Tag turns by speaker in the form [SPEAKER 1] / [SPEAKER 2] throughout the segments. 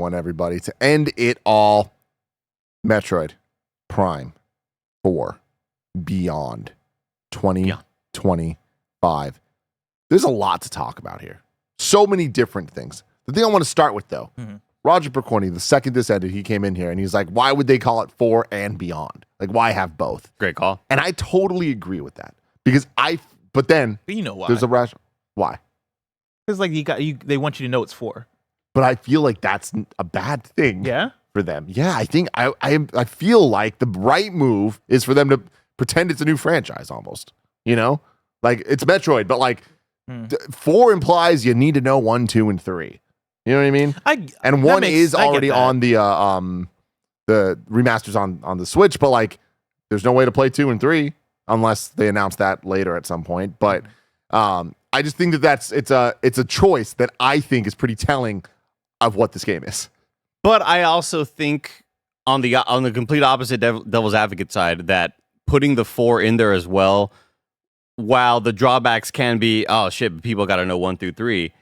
[SPEAKER 1] one, everybody. To end it all, Metroid Prime 4 Beyond 2025. There's a lot to talk about here. So many different things. The thing I want to start with, though, Roger Percorni, the second this ended, he came in here and he's like, why would they call it 4 and Beyond? Like, why have both?
[SPEAKER 2] Great call.
[SPEAKER 1] And I totally agree with that. Because but then,
[SPEAKER 3] But you know why?
[SPEAKER 1] there's a rational. Why?
[SPEAKER 3] Because like they want you to know it's 4.
[SPEAKER 1] But I feel like that's a bad thing.
[SPEAKER 3] Yeah.
[SPEAKER 1] For them. Yeah, I think I feel like the right move is for them to pretend it's a new franchise almost. You know? Like it's Metroid, but like 4 implies you need to know 1, 2, and 3. You know what I mean? And 1 is already on the remasters on the Switch, but like there's no way to play 2 and 3 unless they announce that later at some point. But I just think that it's a choice that I think is pretty telling of what this game is.
[SPEAKER 2] But I also think on the complete opposite devil's advocate side that putting the 4 in there as well, while the drawbacks can be, oh shit, people got to know 1 through 3,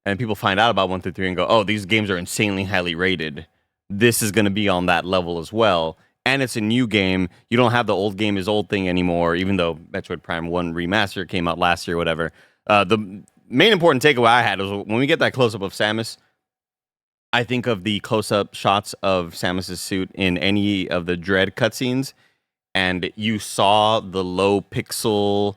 [SPEAKER 2] and people find out about 1 through 3 and go, oh, these games are insanely highly rated. This is going to be on that level as well. And it's a new game. You don't have the old game is old thing anymore, even though Metroid Prime 1 Remaster came out last year or whatever. The main important takeaway I had was when we get that close-up of Samus, I think of the close-up shots of Samus's suit in any of the Dread cutscenes, and you saw the low pixel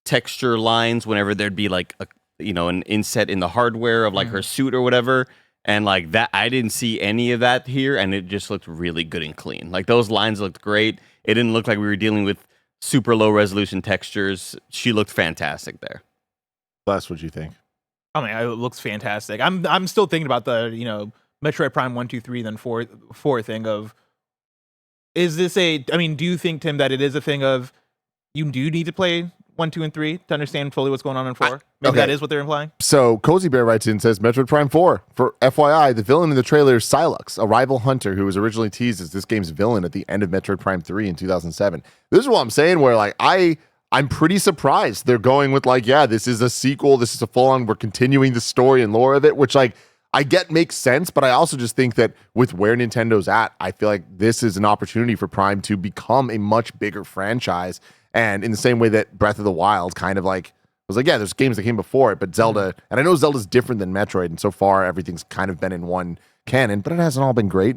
[SPEAKER 2] texture lines whenever there'd be like an inset in the hardware of like her suit or whatever, and like that I didn't see any of that here, and it just looked really good and clean. Like those lines looked great. It didn't look like we were dealing with super low resolution textures. She looked fantastic there.
[SPEAKER 1] That's what you think.
[SPEAKER 3] I mean, it looks fantastic. I'm still thinking about the Metroid Prime 1, 2, 3, then 4 thing of, is this do you think, Tim, that it is a thing of you do need to play 1, 2, and 3 to understand fully what's going on in 4? Maybe that is what they're implying.
[SPEAKER 1] So Cozy Bear writes in and says, Metroid Prime 4. For FYI, the villain in the trailer is Sylux, a rival hunter who was originally teased as this game's villain at the end of Metroid Prime 3 in 2007. This is what I'm saying, where like I'm pretty surprised they're going with like, yeah, this is a sequel. This is a full-on, we're continuing the story and lore of it, which like I get makes sense, but I also just think that with where Nintendo's at, I feel like this is an opportunity for Prime to become a much bigger franchise. And in the same way that Breath of the Wild kind of like was like, yeah, there's games that came before it, but Zelda, and I know Zelda's different than Metroid, and so far everything's kind of been in one canon, but it hasn't all been great.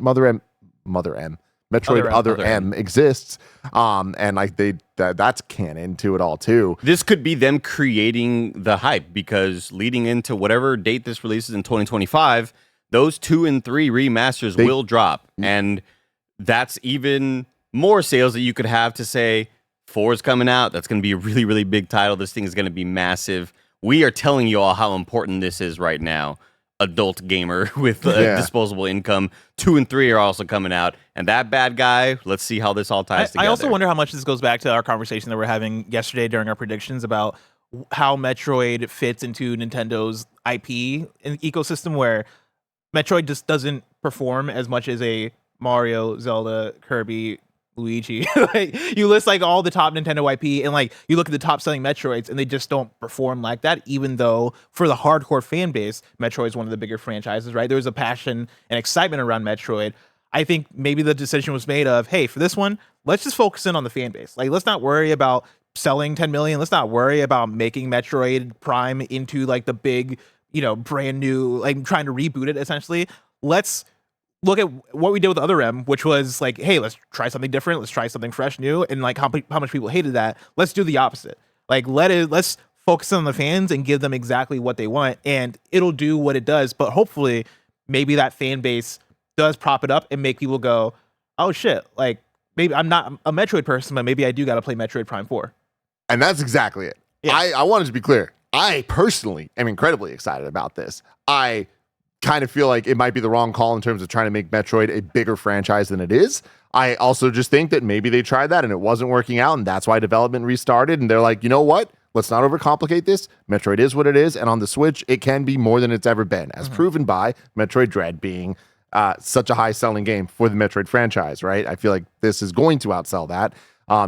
[SPEAKER 1] Metroid Other M exists, and like that's canon to it all too.
[SPEAKER 2] This could be them creating the hype, because leading into whatever date this releases in 2025, those 2 and 3 remasters will drop, and that's even more sales that you could have to say 4 is coming out. That's going to be a really, really big title. This thing is going to be massive. We are telling you all how important this is right now. Adult gamer with disposable income. 2 and 3 are also coming out, and that bad guy, let's see how this all ties together.
[SPEAKER 3] I also wonder how much this goes back to our conversation that we're having yesterday during our predictions about how Metroid fits into Nintendo's IP ecosystem, where Metroid just doesn't perform as much as a Mario, Zelda, Kirby, Luigi. Like, you list like all the top Nintendo IP, and like you look at the top selling Metroids, and they just don't perform like that, even though for the hardcore fan base, Metroid is one of the bigger franchises, right? There's a passion and excitement around Metroid. I think maybe the decision was made of, hey, for this one, let's just focus in on the fan base. Like, let's not worry about selling 10 million. Let's not worry about making Metroid Prime into like the big, brand new, like trying to reboot it essentially. Let's look at what we did with Other M, which was like, hey, let's try something different. Let's try something fresh, new. And like how much people hated that. Let's do the opposite. Like, let's focus on the fans and give them exactly what they want, and it'll do what it does. But hopefully maybe that fan base does prop it up and make people go, oh shit, like maybe I'm not a Metroid person, but maybe I do got to play Metroid Prime 4.
[SPEAKER 1] And that's exactly it. Yeah. I wanted to be clear. I personally am incredibly excited about this. I kind of feel like it might be the wrong call in terms of trying to make Metroid a bigger franchise than it is. I also just think that maybe they tried that and it wasn't working out, and that's why development restarted, and they're like, you know what? Let's not overcomplicate this. Metroid is what it is, and on the Switch, it can be more than it's ever been, as proven by Metroid Dread being such a high-selling game for the Metroid franchise, right? I feel like this is going to outsell that,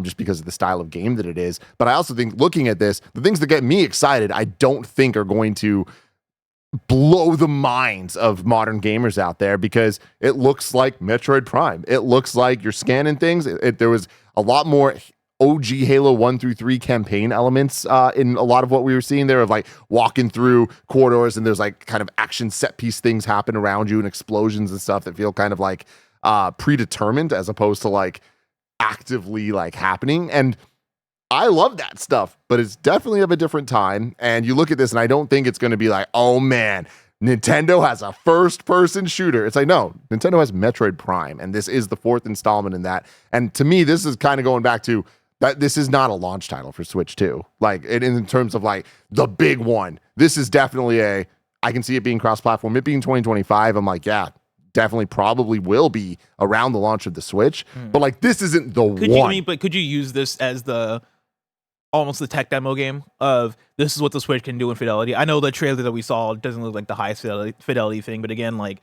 [SPEAKER 1] just because of the style of game that it is. But I also think, looking at this, the things that get me excited, I don't think are going to blow the minds of modern gamers out there because it looks like Metroid Prime. It looks like you're scanning things. There was a lot more OG Halo 1 through 3 campaign elements in a lot of what we were seeing there, of like walking through corridors and there's like kind of action set piece things happen around you and explosions and stuff that feel kind of like predetermined as opposed to like actively like happening. And I love that stuff, but it's definitely of a different time. And you look at this and I don't think it's going to be like, oh man, Nintendo has a first-person shooter. It's like, no, Nintendo has Metroid Prime, and this is the 4th installment in that. And to me, this is kind of going back to that this is not a launch title for Switch 2. Like, in terms of like the big one, this is definitely I can see it being cross-platform. It being 2025, I'm like, yeah, definitely probably will be around the launch of the Switch. But like, this isn't the one.
[SPEAKER 3] But could you use this as almost the tech demo game of this is what the Switch can do in fidelity? I know the trailer that we saw doesn't look like the highest fidelity thing, but again, like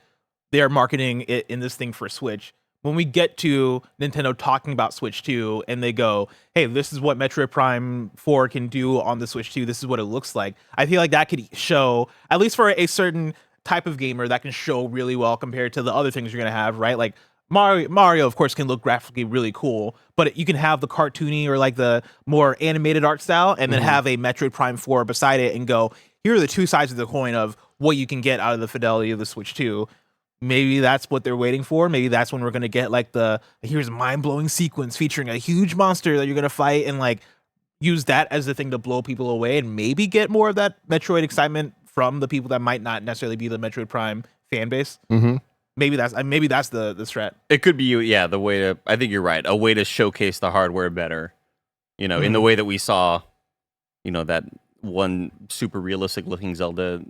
[SPEAKER 3] they're marketing it in this thing for Switch. When we get to Nintendo talking about Switch 2 and they go, hey, this is what Metroid Prime 4 can do on the Switch 2, this is what it looks like. I feel like that could show, at least for a certain type of gamer, that can show really well compared to the other things you're going to have, right? Like Mario, of course, can look graphically really cool, but you can have the cartoony or like the more animated art style and then have a Metroid Prime 4 beside it and go, here are the two sides of the coin of what you can get out of the fidelity of the Switch 2. Maybe that's what they're waiting for. Maybe that's when we're going to get like here's a mind-blowing sequence featuring a huge monster that you're going to fight and like use that as the thing to blow people away and maybe get more of that Metroid excitement from the people that might not necessarily be the Metroid Prime fan base. Maybe that's the strat.
[SPEAKER 2] It could be, the way to. I think you're right. A way to showcase the hardware better, in the way that we saw, that one super realistic looking Zelda.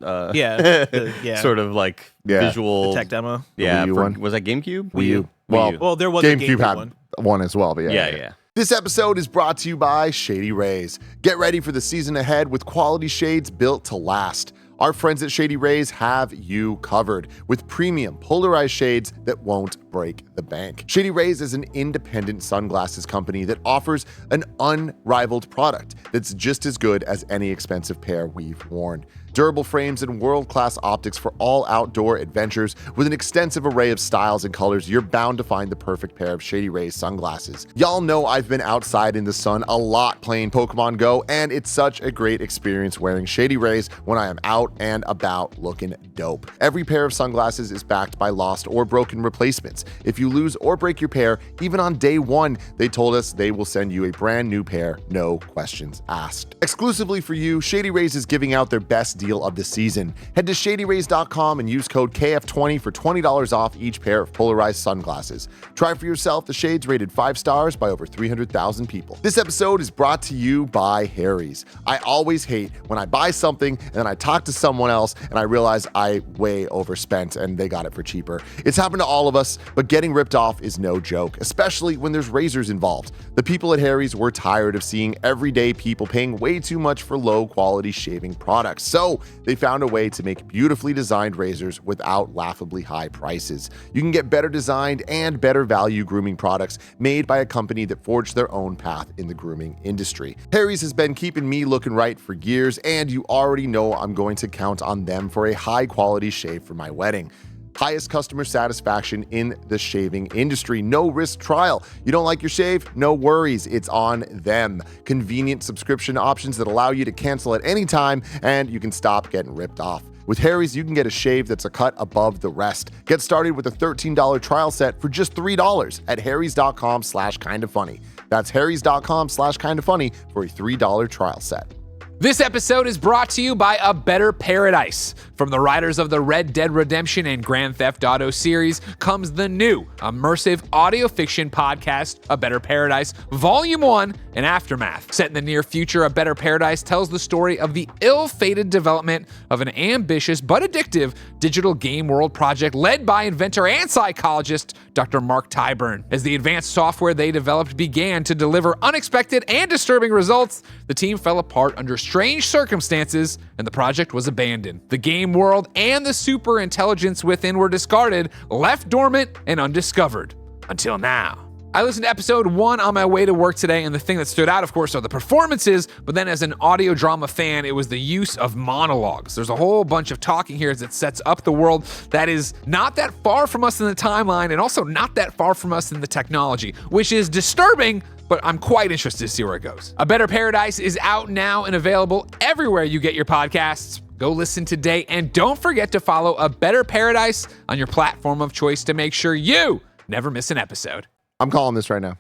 [SPEAKER 2] Sort of like visual
[SPEAKER 3] the tech demo.
[SPEAKER 2] Yeah,
[SPEAKER 1] Wii U one.
[SPEAKER 2] Was that GameCube?
[SPEAKER 1] Wii U.
[SPEAKER 3] Well, there was a
[SPEAKER 1] GameCube had one as well, but
[SPEAKER 2] yeah.
[SPEAKER 1] This episode is brought to you by Shady Rays. Get ready for the season ahead with quality shades built to last. Our friends at Shady Rays have you covered with premium polarized shades that won't break the bank. Shady Rays is an independent sunglasses company that offers an unrivaled product that's just as good as any expensive pair we've worn. Durable frames and world-class optics for all outdoor adventures. With an extensive array of styles and colors, you're bound to find the perfect pair of Shady Rays sunglasses. Y'all know I've been outside in the sun a lot playing Pokemon Go, and it's such a great experience wearing Shady Rays when I am out and about looking dope. Every pair of sunglasses is backed by lost or broken replacements. If you lose or break your pair, even on day one, they told us they will send you a brand new pair, no questions asked. Exclusively for you, Shady Rays is giving out their best deal of the season. Head to shadyrays.com and use code KF20 for $20 off each pair of polarized sunglasses. Try for yourself the shades rated 5 stars by over 300,000 people. This episode is brought to you by Harry's. I always hate when I buy something and then I talk to someone else and I realize I way overspent and they got it for cheaper. It's happened to all of us, but getting ripped off is no joke, especially when there's razors involved. The people at Harry's were tired of seeing everyday people paying way too much for low quality shaving products. So they found a way to make beautifully designed razors without laughably high prices. You can get better designed and better value grooming products made by a company that forged their own path in the grooming industry. Harry's has been keeping me looking right for years, and you already know I'm going to count on them for a high quality shave for my wedding. Highest customer satisfaction in the shaving industry. No risk trial. You don't like your shave? No worries. It's on them. Convenient subscription options that allow you to cancel at any time, and you can stop getting ripped off. With Harry's, you can get a shave that's a cut above the rest. Get started with a $13 trial set for just $3 at harrys.com/kindafunny. That's harrys.com/kindafunny for a $3 trial set.
[SPEAKER 4] This episode is brought to you by A Better Paradise. From the writers of the Red Dead Redemption and Grand Theft Auto series comes the new immersive audio fiction podcast, A Better Paradise, Volume 1 and Aftermath. Set in the near future, A Better Paradise tells the story of the ill-fated development of an ambitious but addictive digital game world project led by inventor and psychologist Dr. Mark Tyburn. As the advanced software they developed began to deliver unexpected and disturbing results, the team fell apart under strange circumstances and the project was abandoned. The game world and the super intelligence within were discarded, left dormant and undiscovered. Until now. I listened to episode 1 on my way to work today, and the thing that stood out, of course, are the performances, but then as an audio drama fan, it was the use of monologues. There's a whole bunch of talking here as it sets up the world that is not that far from us in the timeline and also not that far from us in the technology, which is disturbing, but I'm quite interested to see where it goes. A Better Paradise is out now and available everywhere you get your podcasts. Go listen today, and don't forget to follow A Better Paradise on your platform of choice to make sure you never miss an episode.
[SPEAKER 1] I'm calling this right now.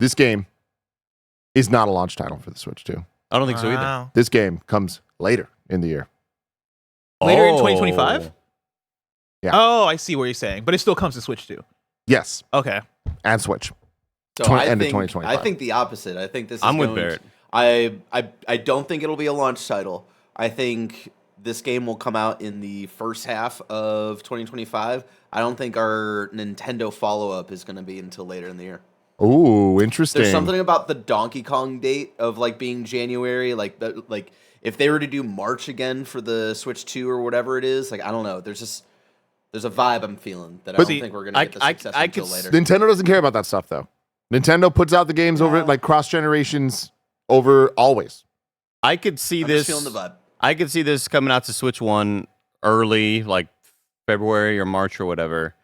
[SPEAKER 1] This game is not a launch title for the Switch 2.
[SPEAKER 2] I don't think so either.
[SPEAKER 3] Wow.
[SPEAKER 1] This game comes later in the year.
[SPEAKER 3] Later in
[SPEAKER 2] Oh.
[SPEAKER 3] 2025?
[SPEAKER 1] Yeah.
[SPEAKER 3] Oh, I see what you're saying, but it still comes to Switch 2.
[SPEAKER 1] Yes,
[SPEAKER 3] Okay.
[SPEAKER 1] and Switch.
[SPEAKER 5] So
[SPEAKER 1] End of 2025.
[SPEAKER 5] I think the opposite. I think this is
[SPEAKER 2] I'm with
[SPEAKER 5] going
[SPEAKER 2] Barrett.
[SPEAKER 5] I don't think it'll be a launch title. I think this game will come out in the first half of 2025. I don't think our Nintendo follow-up is going to be until later in the year.
[SPEAKER 1] Ooh, interesting.
[SPEAKER 5] There's something about the Donkey Kong date of like being January, like if they were to do March again for the Switch 2 or whatever it is, like I don't know. There's a vibe I'm feeling that I don't think we're going to get the success until later.
[SPEAKER 1] Nintendo doesn't care about that stuff, though. Nintendo puts out the games over like cross generations over always.
[SPEAKER 2] I could see
[SPEAKER 5] I'm
[SPEAKER 2] this.
[SPEAKER 5] just feeling the vibe.
[SPEAKER 2] I could see this coming out to Switch 1 early, like February or March or whatever.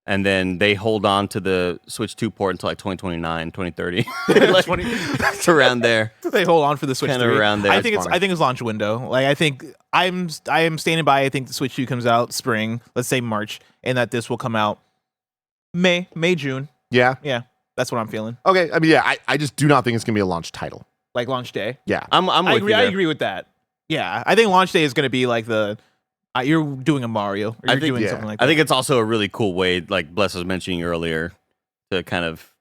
[SPEAKER 2] And then they hold on to the Switch 2 port until like 2029, 2030. Like, it's around there.
[SPEAKER 3] They hold on for the Switch
[SPEAKER 2] Kinda
[SPEAKER 3] 3.
[SPEAKER 2] around there.
[SPEAKER 3] I think
[SPEAKER 2] It's
[SPEAKER 3] it's launch window. Like I think I am standing by. I think the Switch 2 comes out spring, let's say March, and that this will come out May, June.
[SPEAKER 1] Yeah.
[SPEAKER 3] Yeah, that's what I'm feeling.
[SPEAKER 1] Okay. I mean, yeah, I just do not think it's going to be a launch title.
[SPEAKER 3] Like launch day.
[SPEAKER 1] Yeah.
[SPEAKER 2] I'm with
[SPEAKER 3] I
[SPEAKER 2] you
[SPEAKER 3] agree. I
[SPEAKER 2] there.
[SPEAKER 3] agree with that. Yeah, I think launch day is going to be like the you're doing a Mario. Or you're
[SPEAKER 2] think-
[SPEAKER 3] doing
[SPEAKER 1] yeah.
[SPEAKER 3] something like that.
[SPEAKER 2] I think it's also a really cool way, like Bless was mentioning earlier, to kind of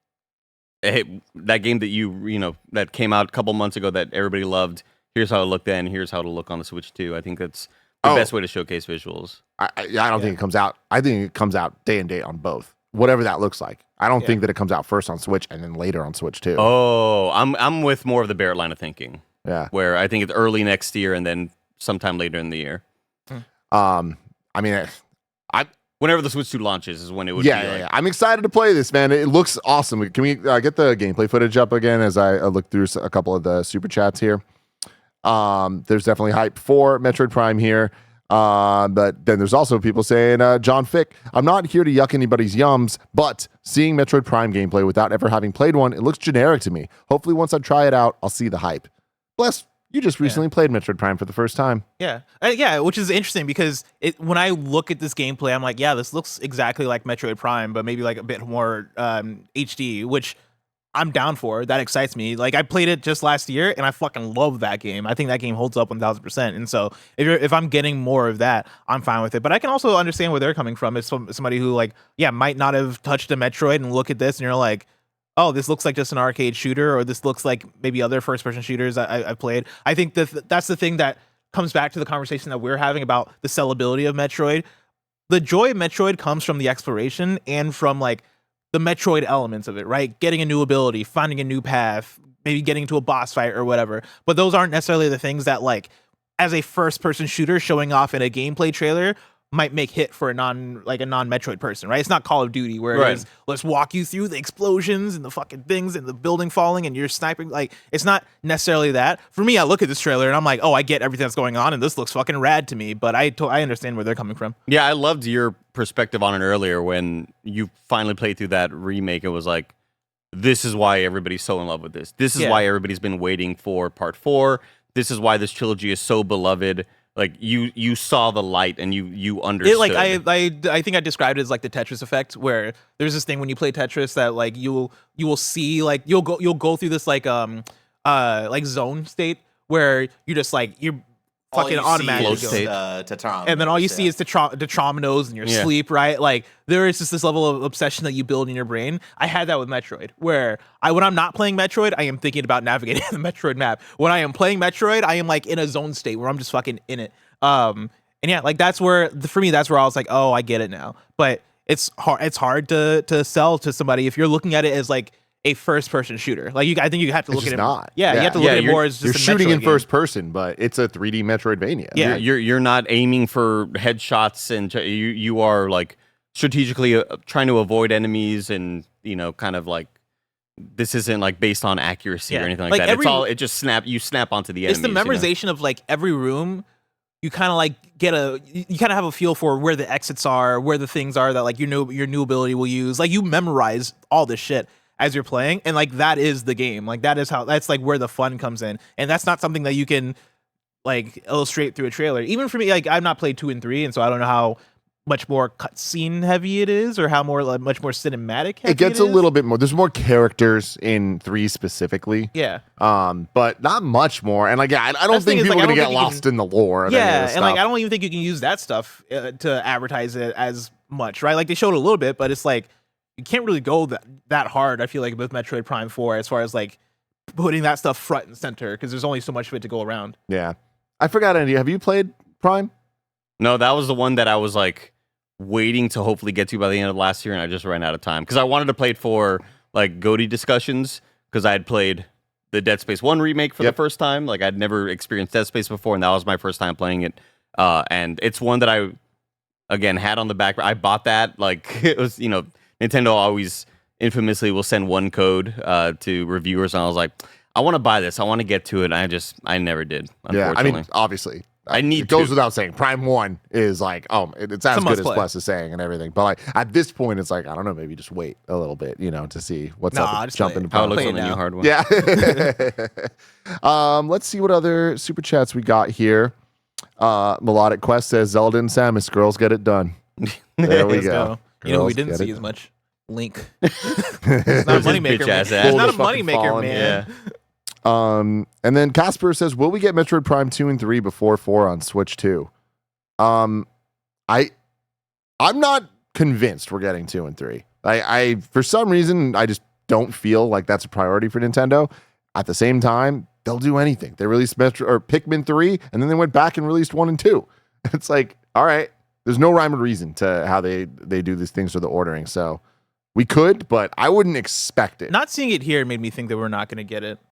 [SPEAKER 2] that game that that came out a couple months ago that everybody loved. Here's how it looked then. Here's how it'll look on the Switch 2. I think that's the best way to showcase visuals.
[SPEAKER 1] I don't think it comes out. I think it comes out day and date on both, whatever that looks like. I don't think that it comes out first on Switch and then later on Switch 2.
[SPEAKER 2] Oh, I'm with more of the Barrett line of thinking,
[SPEAKER 1] Yeah.
[SPEAKER 2] where I think it's early next year and then sometime later in the year.
[SPEAKER 1] I mean,
[SPEAKER 2] Whenever the Switch 2 launches is when it would be.
[SPEAKER 1] yeah. I'm excited to play this, man. It looks awesome. Can we get the gameplay footage up again as I look through a couple of the super chats here? There's definitely hype for Metroid Prime here. But then there's also people saying, John Fick, I'm not here to yuck anybody's yums, but seeing Metroid Prime gameplay without ever having played one, it looks generic to me. Hopefully once I try it out, I'll see the hype. Bless, you just recently played Metroid Prime for the first time.
[SPEAKER 3] Yeah, which is interesting because when I look at this gameplay, I'm like, yeah, this looks exactly like Metroid Prime, but maybe like a bit more HD, which I'm down for. That excites me. Like I played it just last year, and I fucking love that game. I think that game holds up 1,000%. And so if I'm getting more of that, I'm fine with it. But I can also understand where they're coming from. It's somebody who might not have touched a Metroid and look at this, and you're like, oh, this looks like just an arcade shooter, or this looks like maybe other first-person shooters I've played. I think that's the thing that comes back to the conversation that we're having about the sellability of Metroid. The joy of Metroid comes from the exploration and from like the Metroid elements of it, right? Getting a new ability, finding a new path, maybe getting to a boss fight or whatever. But those aren't necessarily the things that as a first-person shooter showing off in a gameplay trailer might make hit for a non-Metroid person, right? It's not Call of Duty where it is, let's walk you through the explosions and the fucking things and the building falling and you're sniping. Like, it's not necessarily that. For me, I look at this trailer and I'm like, oh, I get everything that's going on and this looks fucking rad to me, but I understand where they're coming from.
[SPEAKER 2] Yeah, I loved your perspective on it earlier when you finally played through that remake. It was like, this is why everybody's so in love with this. This is why everybody's been waiting for part 4. This is why this trilogy is so beloved. Like you saw the light and you understood.
[SPEAKER 3] I think I described it as like the Tetris effect, where there's this thing when you play Tetris that like you will see like you'll go through this like zone state where you just like you're fucking automatically and then all you see is the Tetrominoes in your sleep, right? Like there is just this level of obsession that you build in your brain. I had that with Metroid, where when I'm not playing Metroid, I am thinking about navigating the Metroid map. When I am playing Metroid, I am like in a zone state where I'm just fucking in it. And yeah, like that's where for me, that's where I was like, oh, I get it now. But it's hard to sell to somebody if you're looking at it as like a first-person shooter. Like I think you have to look at it.
[SPEAKER 1] Not.
[SPEAKER 3] You have to look at it more as just
[SPEAKER 1] you're
[SPEAKER 3] a
[SPEAKER 1] shooting
[SPEAKER 3] Metroid
[SPEAKER 1] in
[SPEAKER 3] game.
[SPEAKER 1] first person, but it's a 3D Metroidvania.
[SPEAKER 3] Yeah.
[SPEAKER 2] You're not aiming for headshots and you are like strategically trying to avoid enemies, and kind of like this isn't like based on accuracy or anything like that. It just you snap onto the enemies.
[SPEAKER 3] It's the memorization of like every room. You kind of like you kind of have a feel for where the exits are, where the things are that like your new ability will use. Like you memorize all this shit as you're playing, and like that is the game. Like that's like where the fun comes in, and that's not something that you can like illustrate through a trailer. Even for me, like I've not played 2 and 3, and so I don't know how much more cutscene heavy it is, or how much more cinematic heavy
[SPEAKER 1] it gets a little bit more. There's more characters in 3 specifically.
[SPEAKER 3] Yeah.
[SPEAKER 1] But not much more. And like, I don't think people are gonna get lost in the lore. And
[SPEAKER 3] and like I don't even think you can use that stuff to advertise it as much, right? Like they showed a little bit, but it's like you can't really go that hard. I feel like with Metroid Prime 4, as far as like putting that stuff front and center, because there's only so much of it to go around.
[SPEAKER 1] Yeah, I forgot. Andy, have you played Prime?
[SPEAKER 2] No, that was the one that I was like waiting to hopefully get to by the end of last year, and I just ran out of time because I wanted to play it for like GOTY discussions, because I had played the Dead Space 1 remake for the first time. Like I'd never experienced Dead Space before, and that was my first time playing it. And it's one that I again had on the back. I bought that like it was, Nintendo always infamously will send one code to reviewers, and I was like, I want to buy this. I want to get to it. I never did. Unfortunately.
[SPEAKER 1] Yeah, I mean, obviously.
[SPEAKER 2] It
[SPEAKER 1] goes without saying. Prime 1 is like, it's as good as
[SPEAKER 3] play.
[SPEAKER 1] Plus is saying and everything. But like at this point, it's like, I don't know, maybe just wait a little bit, to see what's up. Jump into
[SPEAKER 2] how it
[SPEAKER 1] Prime.
[SPEAKER 2] looks on the new hardware.
[SPEAKER 1] Yeah. Let's see what other super chats we got here. Melodic Quest says Zelda and Samus, girls get it done. There we go.
[SPEAKER 3] You know who we didn't see as much? Link. It's not a moneymaker, man. It's not a moneymaker, man.
[SPEAKER 2] Yeah.
[SPEAKER 1] And then Casper says, will we get Metroid Prime 2 and 3 before 4 on Switch 2? I'm not convinced we're getting 2 and 3. I for some reason I just don't feel like that's a priority for Nintendo. At the same time, they'll do anything. They released Pikmin 3 and then they went back and released 1 and 2. It's like, all right, there's no rhyme or reason to how they do these things with the ordering. So we could, but I wouldn't expect it.
[SPEAKER 3] Not seeing it here made me think that we're not going to get it.